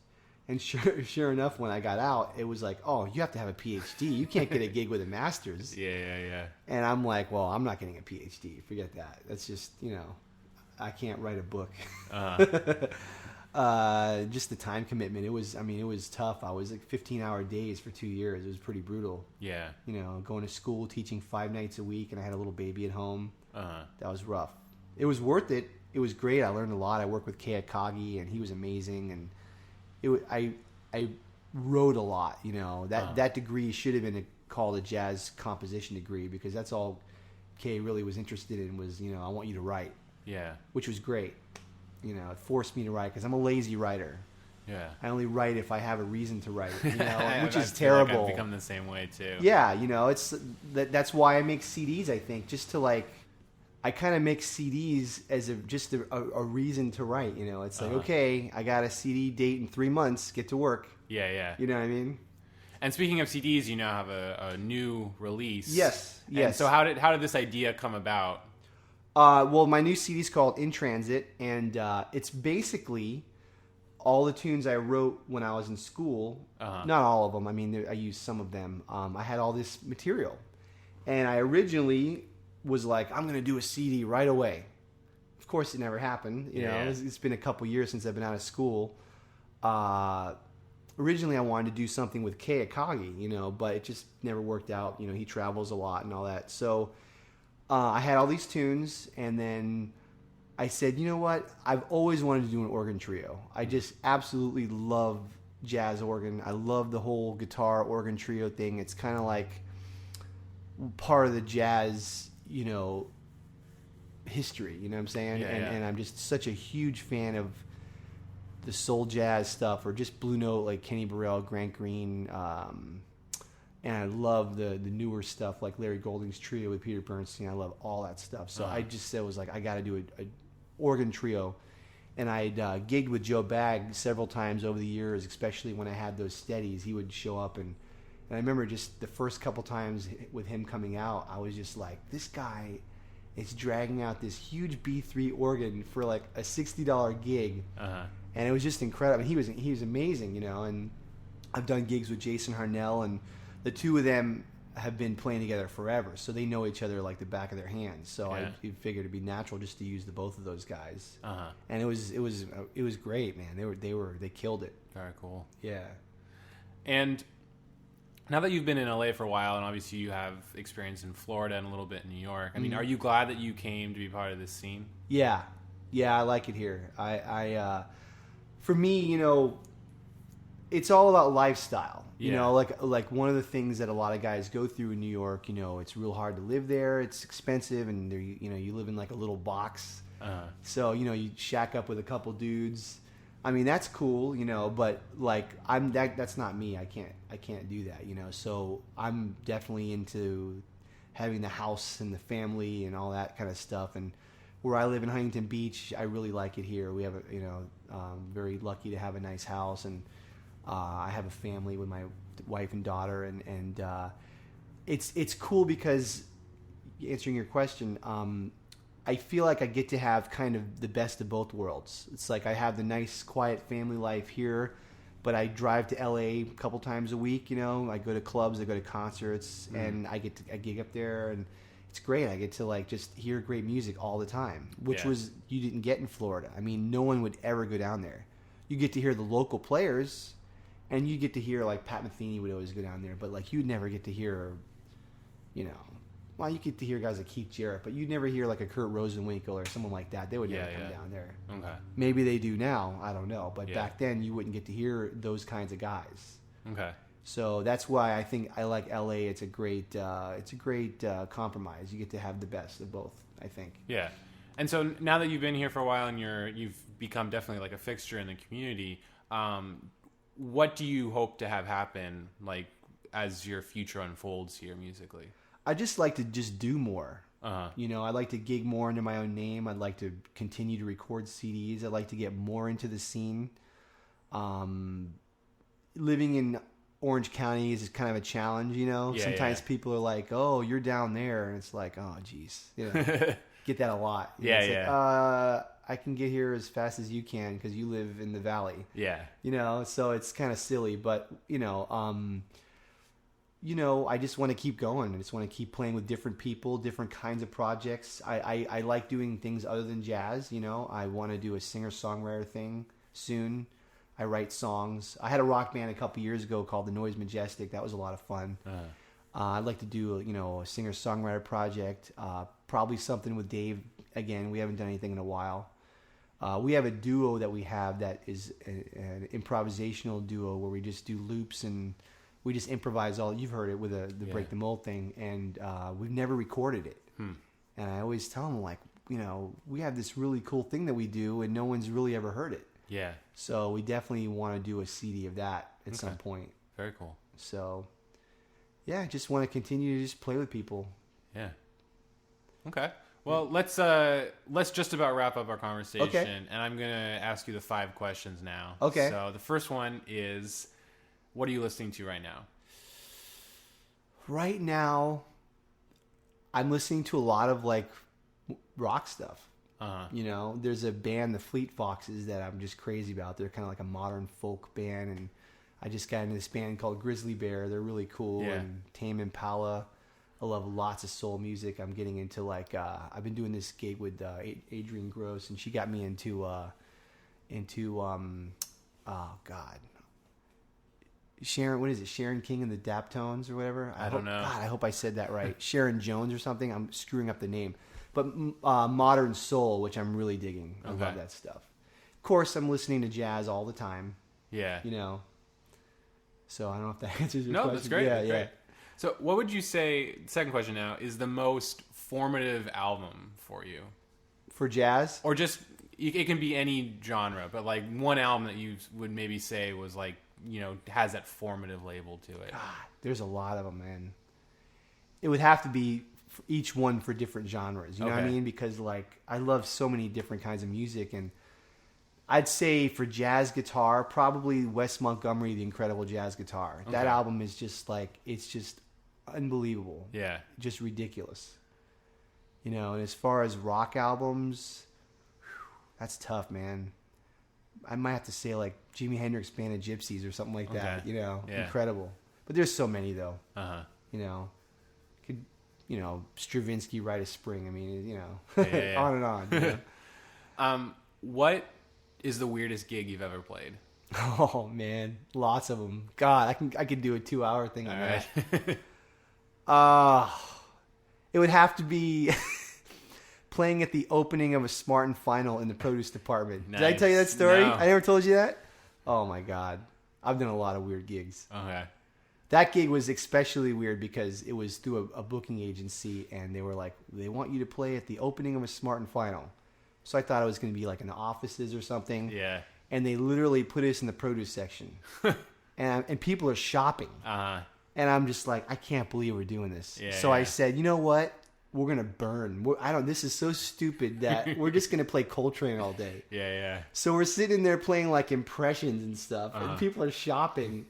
And sure enough, when I got out, it was like, oh, you have to have a PhD. You can't get a gig with a master's. And I'm like, well, I'm not getting a PhD. Forget that. That's just, I can't write a book. Just the time commitment. It was tough. I was like 15-hour days for 2 years. It was pretty brutal. Going to school, teaching 5 nights a week, and I had a little baby at home. That was rough. It was worth it. It was great. I learned a lot. I worked with Kei Akagi, and he was amazing. And I wrote a lot. That degree should have been called a jazz composition degree, because that's all Kei really was interested in was, I want you to write. Which was great. It forced me to write because I'm a lazy writer. I only write if I have a reason to write, which is terrible. Like I've become the same way too. It's that's why I make CDs. I think just to I kind of make CDs as just a reason to write. It's like, okay, I got a CD date in 3 months. Get to work. You know what I mean? And speaking of CDs, you now have a new release. Yes. And so how did this idea come about? Well, my new CD is called In Transit, and it's basically all the tunes I wrote when I was in school. Not all of them. I mean, I used some of them. I had all this material, and I originally was like, I'm going to do a CD right away. Of course, it never happened. It's been a couple years since I've been out of school. Originally, I wanted to do something with Kei Akagi, but it just never worked out. He travels a lot and all that. So I had all these tunes, and then I said, you know what? I've always wanted to do an organ trio. I just absolutely love jazz organ. I love the whole guitar organ trio thing. It's kind of like part of the jazz, history. You know what I'm saying? And I'm just such a huge fan of the soul jazz stuff, or just blue note like Kenny Burrell, Grant Green, and I love the newer stuff like Larry Golding's trio with Peter Bernstein. I love all that stuff. So I just said, I got to do a organ trio. And I'd gigged with Joe Bagg several times over the years, especially when I had those steadies. He would show up, and I remember just the first couple times with him coming out, I was just like, this guy is dragging out this huge B3 organ for like a $60 gig. And it was just incredible. He was amazing, and I've done gigs with Jason Harnell, and the two of them have been playing together forever, so they know each other like the back of their hands. So I figured it'd be natural just to use both of those guys. And it was great, man. They killed it. Very cool. Yeah. And now that you've been in LA for a while, and obviously you have experience in Florida and a little bit in New York, I mean, are you glad that you came to be part of this scene? Yeah, I like it here. I for me, it's all about lifestyle. Like one of the things that a lot of guys go through in New York, it's real hard to live there. It's expensive, and you live in like a little box. So, you shack up with a couple dudes. I mean, that's cool, but like that's not me. I can't do that, So I'm definitely into having the house and the family and all that kind of stuff. And where I live in Huntington Beach, I really like it here. We have very lucky to have a nice house, and I have a family with my wife and daughter, and it's cool because, answering your question, I feel like I get to have kind of the best of both worlds. It's like I have the nice, quiet family life here, but I drive to LA a couple times a week. I go to clubs, I go to concerts, and I gig up there, and it's great. I get to like just hear great music all the time, which was you didn't get in Florida. I mean, no one would ever go down there. You get to hear the local players, and you get to hear like Pat Metheny would always go down there, but like you'd never get to hear, well, you get to hear guys like Keith Jarrett, but you'd never hear like a Kurt Rosenwinkel or someone like that. They would never come down there. Okay. Maybe they do now. I don't know. But back then, you wouldn't get to hear those kinds of guys. Okay. So that's why I think I like LA. It's a great compromise. You get to have the best of both, I think. Yeah. And so now that you've been here for a while and you've become definitely like a fixture in the community, what do you hope to have happen like as your future unfolds here musically? I just like to just do more. Uh-huh. I'd like to gig more under my own name. I'd like to continue to record CDs. I'd like to get more into the scene. Living in Orange County is kind of a challenge, Sometimes people are like, "Oh, you're down there," and it's like, "Oh, geez," get that a lot. I can get here as fast as you can because you live in the valley. Yeah. So it's kind of silly, but I just want to keep going. I just want to keep playing with different people, different kinds of projects. I like doing things other than jazz. I want to do a singer-songwriter thing soon. I write songs. I had a rock band a couple years ago called The Noise Majestic. That was a lot of fun. I'd like to do a singer-songwriter project. Probably something with Dave. Again, we haven't done anything in a while. We have a duo that we have that is an improvisational duo where we just do loops and we just improvise all. You've heard it with the Break the Mold thing, and we've never recorded it. And I always tell them, like, we have this really cool thing that we do, and no one's really ever heard it. Yeah. So we definitely want to do a CD of that at some point. Very cool. So, yeah, just want to continue to just play with people. Yeah. Okay. Well, let's just about wrap up our conversation, and I'm gonna ask you the 5 questions now. Okay. So the first one is, what are you listening to right now? Right now, I'm listening to a lot of like rock stuff. There's a band, the Fleet Foxes, that I'm just crazy about. They're kind of like a modern folk band, and I just got into this band called Grizzly Bear. They're really cool. Yeah. And Tame Impala. I love lots of soul music. I'm getting into like I've been doing this gig with Adrienne Gross, and she got me into Sharon, what is it? Sharon King and the Daptones or whatever? I don't know. God, I hope I said that right. Sharon Jones or something. I'm screwing up the name. But modern soul, which I'm really digging. I love that stuff. Of course, I'm listening to jazz all the time. Yeah. So I don't know if that answers your question. No, that's great. Yeah, great. So what would you say, second question now, is the most formative album for you? For jazz? Or just, it can be any genre, but like one album that you would maybe say was like, has that formative label to it. God, there's a lot of them, man. It would have to be each one for different genres. You know what I mean? Because like I love so many different kinds of music, and I'd say for jazz guitar, probably Wes Montgomery, The Incredible Jazz Guitar. That album is just like, it's just unbelievable. Yeah. Just ridiculous. And as far as rock albums, that's tough, man. I might have to say like Jimi Hendrix Band of Gypsies or something like that. Incredible. But there's so many though. Could Stravinsky, Rite of Spring. I mean, on and on. What is the weirdest gig you've ever played? Oh man, lots of them. God, I could do a 2-hour thing on that. It would have to be playing at the opening of a Smartin Final in the produce department. Nice. Did I tell you that story? No. I never told you that? Oh my God. I've done a lot of weird gigs. Okay. That gig was especially weird because it was through a booking agency, and they were like, they want you to play at the opening of a Smartin Final. So I thought it was going to be like in the offices or something. Yeah. And they literally put us in the produce section. and people are shopping. Uh-huh. And I'm just like, I can't believe we're doing this. Yeah, so I said, you know what? we're gonna burn. This is so stupid that we're just gonna play Coltrane all day. Yeah. So we're sitting there playing like impressions and stuff, and people are shopping.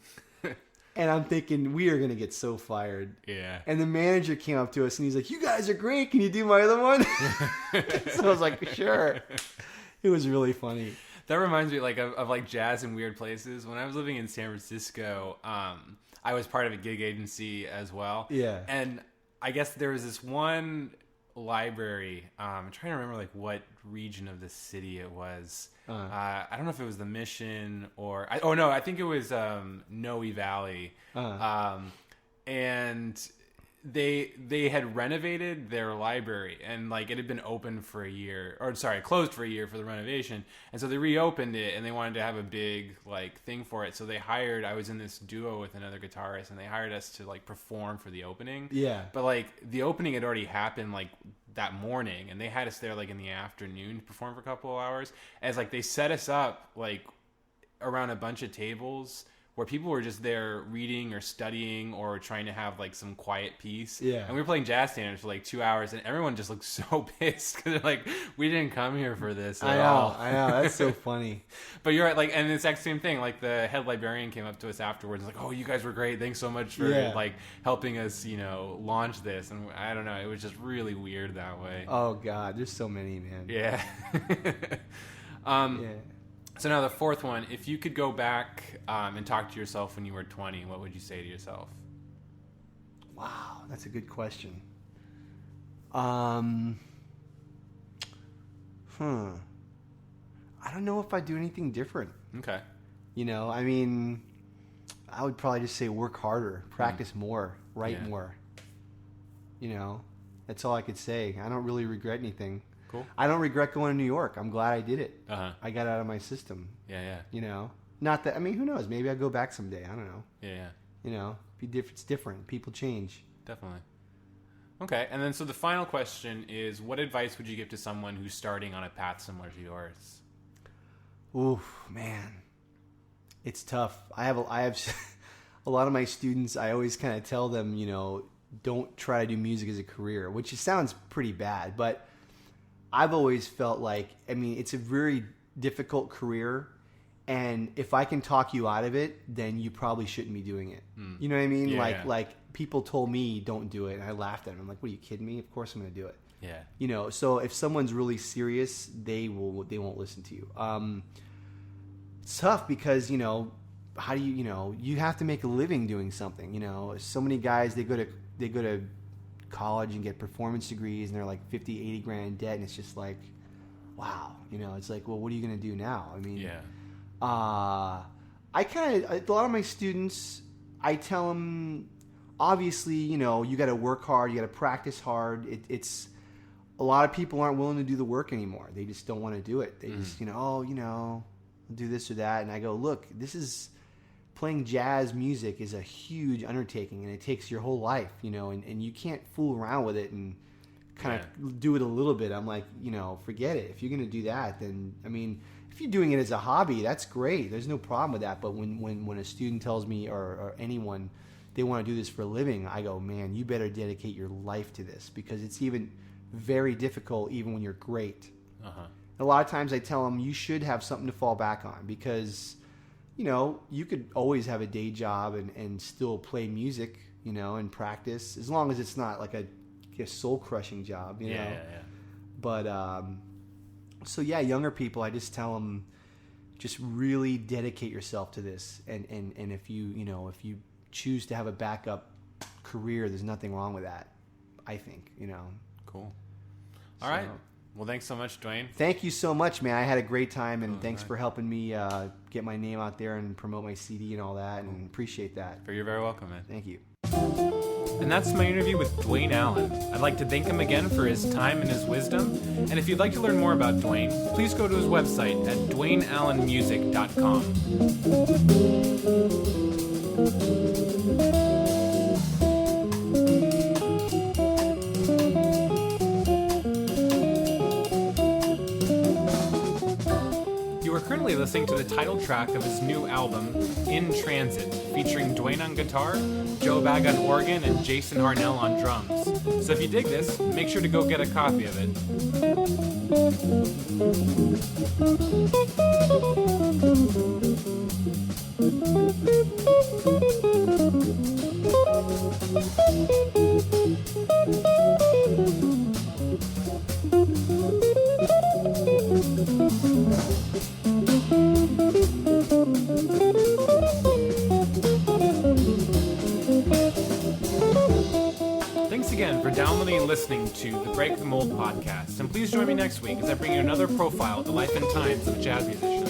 And I'm thinking, we are going to get so fired. Yeah. And the manager came up to us and he's like, you guys are great. Can you do my other one? So I was like, sure. It was really funny. That reminds me of like jazz in weird places. When I was living in San Francisco, I was part of a gig agency as well. Yeah. And I guess there was this one library. I'm trying to remember like what region of the city it was. I don't know if it was the Mission or I think it was Noe Valley. And they had renovated their library, and like it had been open for a year, closed for a year for the renovation, and so they reopened it, and they wanted to have a big like thing for it. So I was in this duo with another guitarist, and they hired us to like perform for the opening. Yeah. But like the opening had already happened like that morning, and they had us there like in the afternoon to perform for a couple of hours. As like they set us up like around a bunch of tables where people were just there reading or studying or trying to have like some quiet peace. Yeah. And we were playing jazz standards for like 2 hours, and everyone just looked so pissed because they're like, we didn't come here for this at all. I know. That's so funny. But you're right. Like, and the exact same thing. Like the head librarian came up to us afterwards and was like, oh, you guys were great. Thanks so much for like helping us, launch this. And I don't know. It was just really weird that way. Oh God. There's so many, man. Yeah. Yeah. So now the fourth one, if you could go back and talk to yourself when you were 20, what would you say to yourself? Wow, that's a good question. I don't know if I'd do anything different. Okay. I mean, I would probably just say work harder, practice more, write more. That's all I could say. I don't really regret anything. Cool. I don't regret going to New York. I'm glad I did it. Uh-huh. I got out of my system. Yeah. Not that, who knows? Maybe I'll go back someday. I don't know. Yeah. It's different. People change. Definitely. Okay. And then, so the final question is, what advice would you give to someone who's starting on a path similar to yours? Oof, man. It's tough. I have a lot of my students, I always kind of tell them, don't try to do music as a career, which sounds pretty bad, but I've always felt like, it's a very difficult career, and if I can talk you out of it, then you probably shouldn't be doing it. You know what I mean? Yeah, like people told me don't do it, and I laughed at them. I'm like, what, are you kidding me? Of course I'm going to do it. Yeah. So if someone's really serious, they won't listen to you. It's tough because, how do you have to make a living doing something. So many guys, they go to college and get performance degrees, and they're like 50, 80 grand in debt, and it's just like, wow, it's like, well, what are you going to do now? I kind of, a lot of my students, I tell them, obviously, you got to work hard, you got to practice hard. It's a lot of people aren't willing to do the work anymore. They just don't want to do it. They just, do this or that. And I go, look, playing jazz music is a huge undertaking, and it takes your whole life, and you can't fool around with it and kind of do it a little bit. I'm like, forget it. If you're going to do that, then, if you're doing it as a hobby, that's great. There's no problem with that. But when a student tells me or anyone they want to do this for a living, I go, man, you better dedicate your life to this, because it's even very difficult even when you're great. Uh-huh. A lot of times I tell them you should have something to fall back on, because you could always have a day job and still play music, and practice, as long as it's not like a soul-crushing job, Yeah. But, younger people, I just tell them, just really dedicate yourself to this. And if if you choose to have a backup career, there's nothing wrong with that, I think, Cool. All right. Well, thanks so much, Duane. Thank you so much, man. I had a great time, and thanks for helping me get my name out there and promote my CD and all that, and appreciate that. You're very welcome, man. Thank you. And that's my interview with Duane Allen. I'd like to thank him again for his time and his wisdom. And if you'd like to learn more about Duane, please go to his website at duaneallenmusic.com. Currently listening to the title track of his new album, In Transit, featuring Duane on guitar, Joe Bag on organ, and Jason Harnell on drums. So if you dig this, make sure to go get a copy of it. Thanks again for downloading and listening to the Break the Mold podcast, and please join me next week as I bring you another profile of the life and times of a jazz musician.